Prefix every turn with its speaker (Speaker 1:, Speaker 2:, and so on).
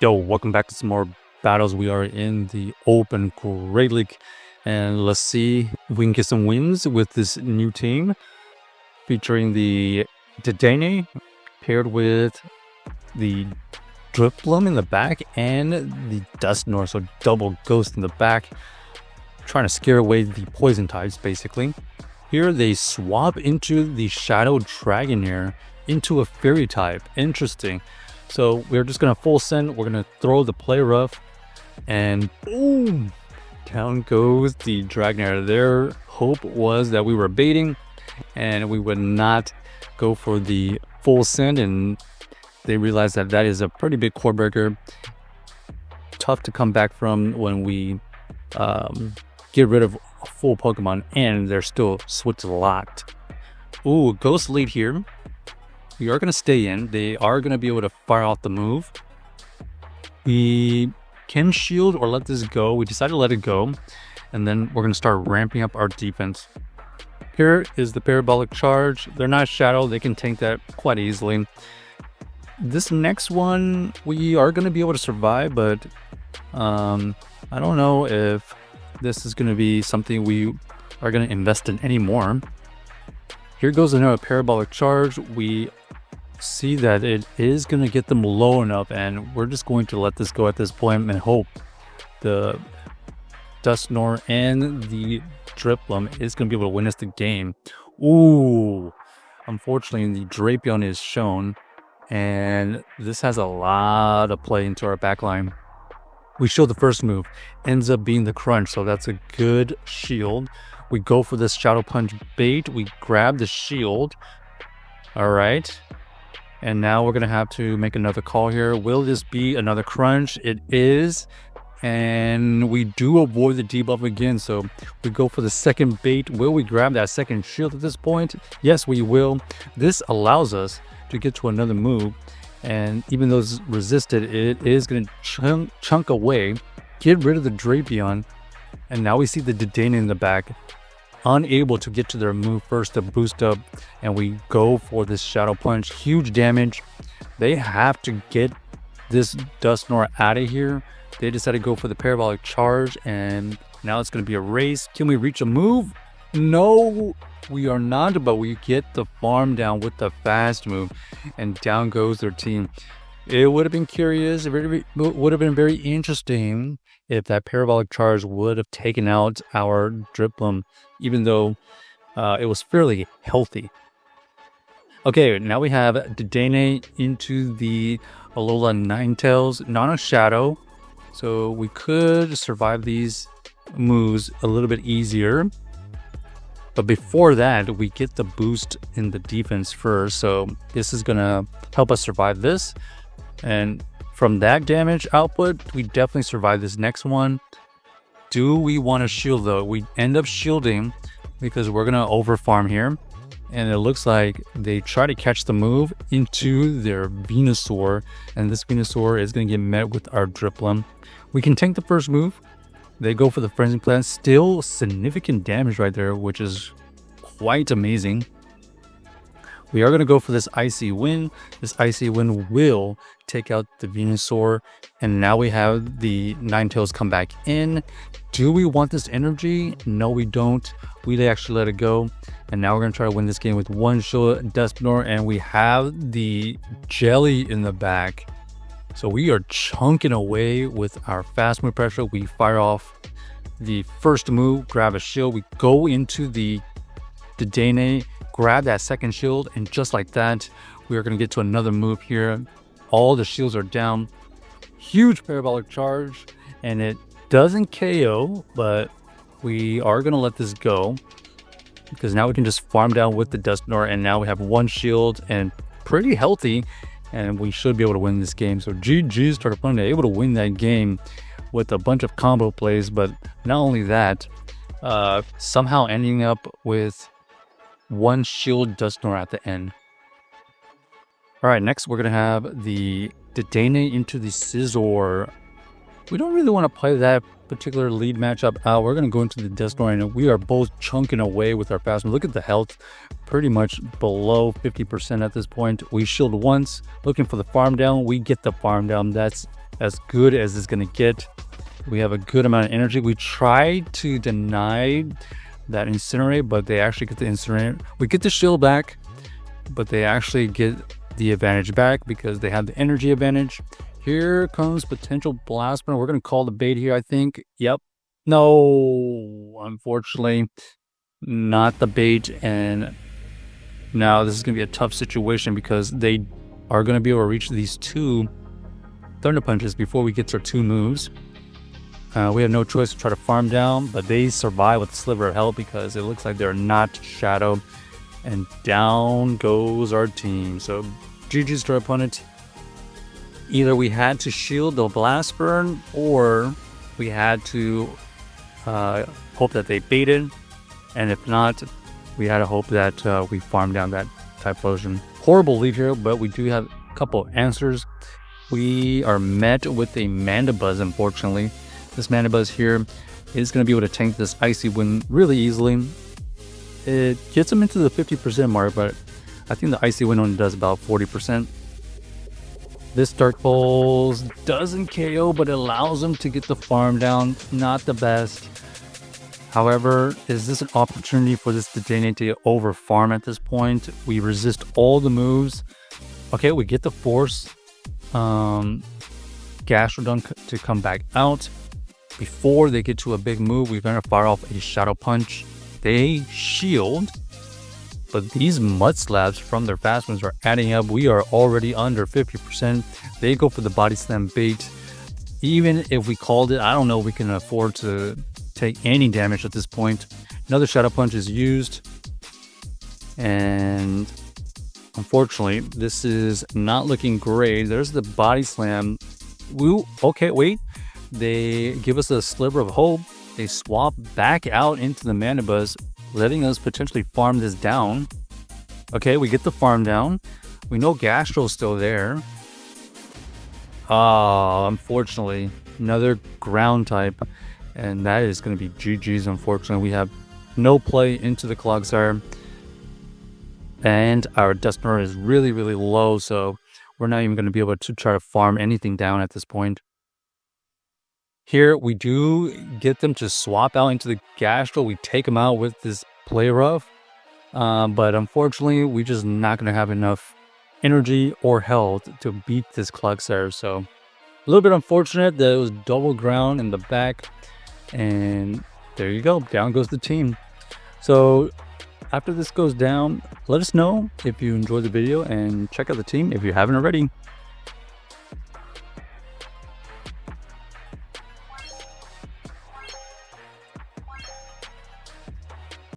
Speaker 1: Yo, welcome back to some more battles. We are in the Open Great League, and let's see if we can get some wins with this new team featuring the Dedenne paired with the Drifblim in the back and the Dusknoir, so double ghost in the back, trying to scare away the poison types basically. Here they swap into the Shadow Dragonair into a fairy type. Interesting. So we're just gonna full send, we're gonna throw the play rough, and boom! Down goes the Dragonair. Their hope was that we were baiting and we would not go for the full send, and they realized that that is a pretty big core breaker. Tough to come back from when we get rid of a full Pokemon and they're still switch locked. Ooh, Ghost lead here. We are going to stay in. They are going to be able to fire off the move. We can shield or let this go. We decided to let it go. And then we're going to start ramping up our defense. Here is the Parabolic Charge. They're not Shadow. They can tank that quite easily. This next one, we are going to be able to survive. But I don't know if this is going to be something we are going to invest in anymore. Here goes another Parabolic Charge. We see that it is going to get them low enough, and we're just going to let this go at this point and hope the Dusknoir and the Drifblim is going to be able to win us the game. Ooh, unfortunately the Drapion is shown, and this has a lot of play into our backline. We shield the first move, ends up being the crunch, so that's a good shield. We go for this Shadow Punch bait. We grab the shield. All right. And now we're going to have to make another call here. Will this be another crunch? It is. And we do avoid the debuff again. So we go for the second bait. Will we grab that second shield at this point? Yes, we will. This allows us to get to another move. And even though it's resisted, it is going to chunk away, get rid of the Drapion. And now we see the Dedenne in the back, unable to get to their move first to boost up, and we go for this Shadow Punch. Huge damage. They have to get this Dusknoir out of here. They decided to go for the Parabolic Charge, and now it's going to be a race. Can we reach a move? No, we are not, but we get the farm down with the fast move, and down goes their team. It would have been curious, it would have been very interesting if that Parabolic Charge would have taken out our Drifblim, even though it was fairly healthy. Okay, now we have Dedenne into the Alola Ninetales, not a Shadow, so we could survive these moves a little bit easier. But before that, we get the boost in the defense first, so this is going to help us survive this. And from that damage output, we definitely survive this next one. Do we want to shield though? We end up shielding because we're going to overfarm here. And it looks like they try to catch the move into their Venusaur. And this Venusaur is going to get met with our Drifblim. We can tank the first move. They go for the Frenzy Plant. Still significant damage right there, which is quite amazing. We are going to go for this Icy Wind. This Icy Wind will take out the Venusaur. And now we have the Ninetales come back in. Do we want this energy? No, we don't. We actually let it go. And now we're going to try to win this game with one shield Dusknoir. And we have the Jelly in the back. So we are chunking away with our fast move pressure. We fire off the first move, grab a shield. We go into the Dedenne, grab that second shield, and just like that, we are going to get to another move here. All the shields are down. Huge Parabolic Charge, and it doesn't KO, but we are going to let this go because now we can just farm down with the Dusknoir, and now we have one shield and pretty healthy, and we should be able to win this game. So GG's to our opponent, able to win that game with a bunch of combo plays, but not only that, somehow ending up with one shield Dusknoir at the end. All right, next we're going to have the Dedenne into the Scizor. We don't really want to play that particular lead matchup out. We're going to go into the Dusknoir, and we are both chunking away with our fast move. Look at the health, pretty much below 50% at this point. We shield once, looking for the farm down. We get the farm down. That's as good as it's going to get. We have a good amount of energy. We tried to deny that incinerate, but they actually get the incinerate. We get the shield back, but they actually get the advantage back because they have the energy advantage. Here comes potential blast burn. We're going to call the bait here, I think. Yep. No, unfortunately, not the bait. And now this is going to be a tough situation because they are going to be able to reach these 2 Thunder Punches before we get to our 2 moves. We have no choice to try to farm down, but they survive with a sliver of health because it looks like they're not Shadow. And down goes our team. So GG's to our opponent. Either we had to shield the blast burn, or we had to hope that they baited. And if not, we had to hope that we farmed down that Typhlosion. Horrible lead here, but we do have a couple answers. We are met with a Mandibuzz, unfortunately. This Mandibuzz here is going to be able to tank this Icy Wind really easily. It gets him into the 50% mark, but I think the Icy Wind only does about 40%. This Dark Pulse doesn't KO, but it allows him to get the farm down. Not the best. However, is this an opportunity for this Dedenne to over farm at this point? We resist all the moves. Okay, we get the Force Gastrodon to come back out. Before they get to a big move, we're going to fire off a Shadow Punch. They shield, but these Mud Slabs from their fast moves are adding up. We are already under 50%. They go for the Body Slam bait. Even if we called it, I don't know if we can afford to take any damage at this point. Another Shadow Punch is used, and unfortunately, this is not looking great. There's the Body Slam. Woo, okay, wait. They give us a sliver of hope. They swap back out into the Mandibuzz, letting us potentially farm this down. Okay, we get the farm down. We know Gastro's still there. Unfortunately, another ground type. And that is going to be GG's, unfortunately. We have no play into the Clogsire. And our Dusknoir is really, really low, so we're not even going to be able to try to farm anything down at this point. Here, we do get them to swap out into the Gastro. We take them out with this Play Rough. But unfortunately, we're just not going to have enough energy or health to beat this Clogsire. So, a little bit unfortunate that it was double ground in the back. And there you go. Down goes the team. So, after this goes down, let us know if you enjoyed the video and check out the team if you haven't already.